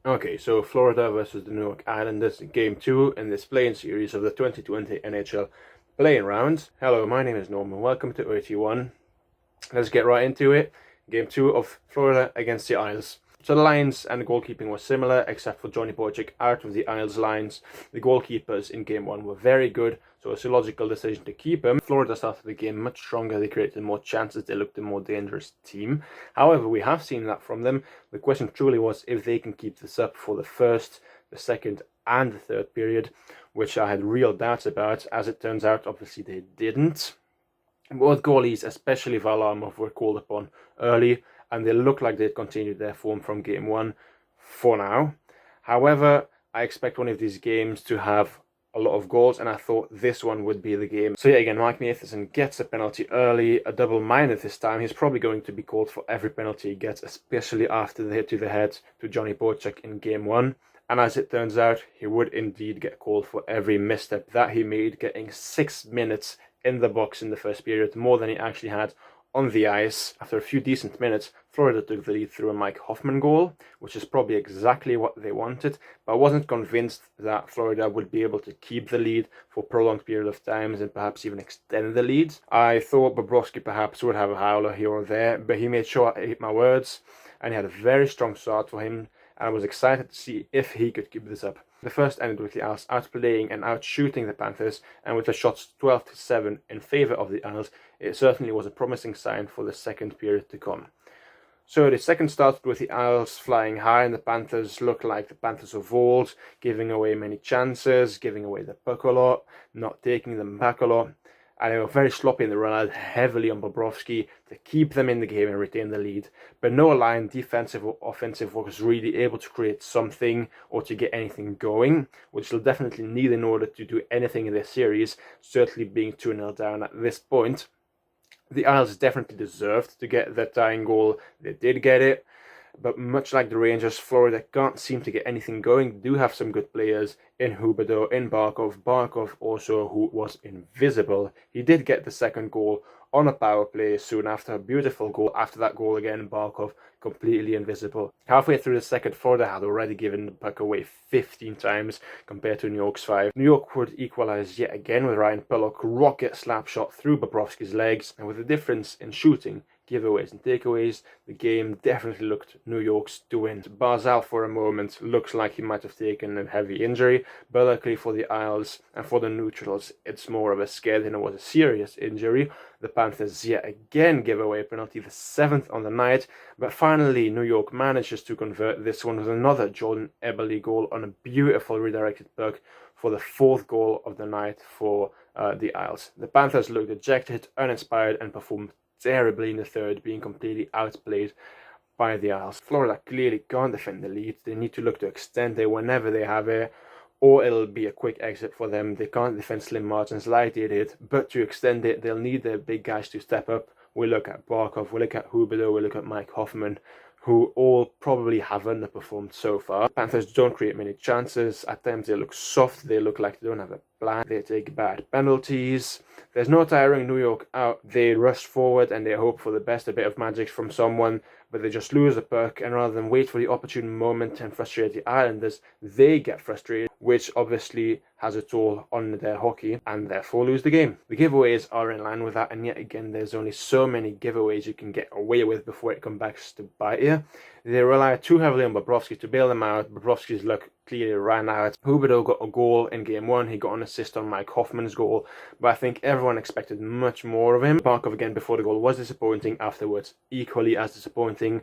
Okay, so Florida versus the New York Islanders, Game 2 in this play-in series of the 2020 NHL play-in rounds. Hello, my name is Norman. Welcome to 81. Let's get right into it. Game 2 of Florida against the Isles. So the lines and the goalkeeping were similar, except for Johnny Boychuk out of the Isles lines. The goalkeepers in Game 1 were very good, so it's a logical decision to keep him. Florida started the game much stronger. They created more chances. They looked a more dangerous team. However, we have seen that from them. The question truly was if they can keep this up for the first, the second, and the third period, which I had real doubts about. As it turns out, obviously they didn't. Both goalies, especially Varlamov, were called upon early, and they look like they'd continued their form from Game 1 for now. However, I expect one of these games to have a lot of goals, and I thought this one would be the game. So yeah, again, Mike Matheson gets a penalty early, a double minor this time. He's probably going to be called for every penalty he gets, especially after the hit to the head to Johnny Boychuk in Game 1. And as it turns out, he would indeed get called for every misstep that he made, getting 6 minutes in the box in the first period, more than he actually had on the ice. After a few decent minutes, Florida took the lead through a Mike Hoffman goal, which is probably exactly what they wanted, but I wasn't convinced that Florida would be able to keep the lead for a prolonged period of times and perhaps even extend the lead. I thought Bobrovsky perhaps would have a howler here or there, but he made sure I ate my words, and he had a very strong start for him, and I was excited to see if he could keep this up. The first ended with the Isles outplaying and outshooting the Panthers, and with the shots 12-7 in favour of the Isles, it certainly was a promising sign for the second period to come. So the second started with the Isles flying high, and the Panthers looked like the Panthers of old, giving away many chances, giving away the puck a lot, not taking them back a lot. And they were very sloppy in the run-out, heavily on Bobrovsky to keep them in the game and retain the lead. But no line, defensive or offensive, was really able to create something or to get anything going, which they'll definitely need in order to do anything in this series, certainly being 2-0 down at this point. The Isles definitely deserved to get that tying goal. They did get it. But much like the Rangers, Florida can't seem to get anything going. They do have some good players in Huberdeau, in Barkov. Barkov also, who was invisible. He did get the second goal on a power play soon after, a beautiful goal. After that goal again, Barkov completely invisible. Halfway through the second, Florida had already given the puck away 15 times compared to New York's 5. New York would equalize yet again with Ryan Pullock rocket slap shot through Bobrovsky's legs, and with the difference in shooting, giveaways and takeaways, the game definitely looked New York's to win. Barzal for a moment looks like he might have taken a heavy injury, but luckily for the Isles and for the neutrals, it's more of a scare than it was a serious injury. The Panthers yet again give away a penalty, the 7th on the night, but finally New York manages to convert this one with another Jordan Eberle goal on a beautiful redirected puck for the 4th goal of the night for the Isles. The Panthers looked dejected, uninspired, and performed terribly in the third, being completely outplayed by the Isles. Florida clearly can't defend the lead. They need to look to extend it whenever they have it, or it'll be a quick exit for them. They can't defend slim margins like they did, but to extend it, they'll need their big guys to step up. We look at Barkov, we look at Huberdeau, we look at Mike Hoffman, who all probably have underperformed so far. Panthers don't create many chances. At times they look soft, they look like they don't have a plan. They take bad penalties. There's no tiring New York out. They rush forward and they hope for the best, a bit of magic from someone, but they just lose the puck, and rather than wait for the opportune moment and frustrate the Islanders, they get frustrated, which obviously has a toll on their hockey and therefore lose the game. The giveaways are in line with that, and yet again there's only so many giveaways you can get away with before it comes back to bite you. They rely too heavily on Bobrovsky to bail them out. Bobrovsky's luck clearly ran out. Huberdeau got a goal in Game 1. He got an assist on Mike Hoffman's goal, but I think everyone expected much more of him. Barkov again before the goal was disappointing. Afterwards, equally as disappointing.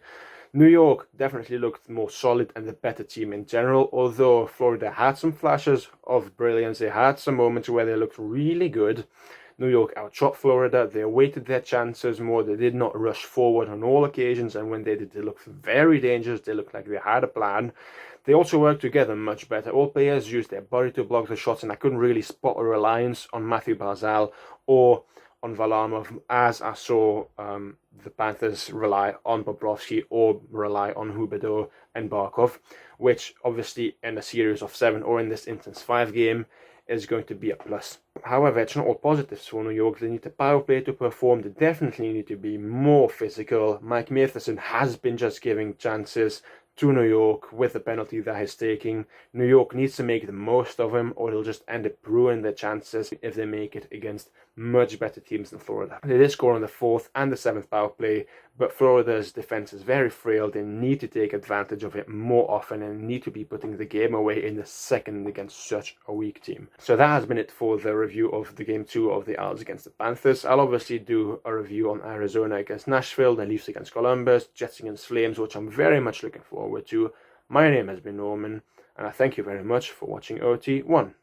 New York definitely looked more solid and the better team in general, although Florida had some flashes of brilliance. They had some moments where they looked really good. New York outshot Florida. They awaited their chances more. They did not rush forward on all occasions, and when they did, they looked very dangerous. They looked like they had a plan. They also worked together much better. All players used their body to block the shots, and I couldn't really spot a reliance on Matthew Barzal or on Varlamov, as I saw the Panthers rely on Bobrovsky or rely on Huberdeau and Barkov, which obviously in a series of 7 or in this instance 5 game is going to be a plus. However, it's not all positives for New York. They need the power play to perform. They definitely need to be more physical. Mike Matheson has been just giving chances to New York with the penalty that he's taking. New York needs to make the most of him, or they'll just end up ruining their chances if they make it against much better teams than Florida. They did score on the 4th and the 7th power play, but Florida's defense is very frail. They need to take advantage of it more often and need to be putting the game away in the second against such a weak team. So that has been it for the review of the game 2 of the Isles against the Panthers. I'll obviously do a review on Arizona against Nashville, the Leafs against Columbus, Jets against Flames, which I'm very much looking forward to. My name has been Norman, and I thank you very much for watching OT1.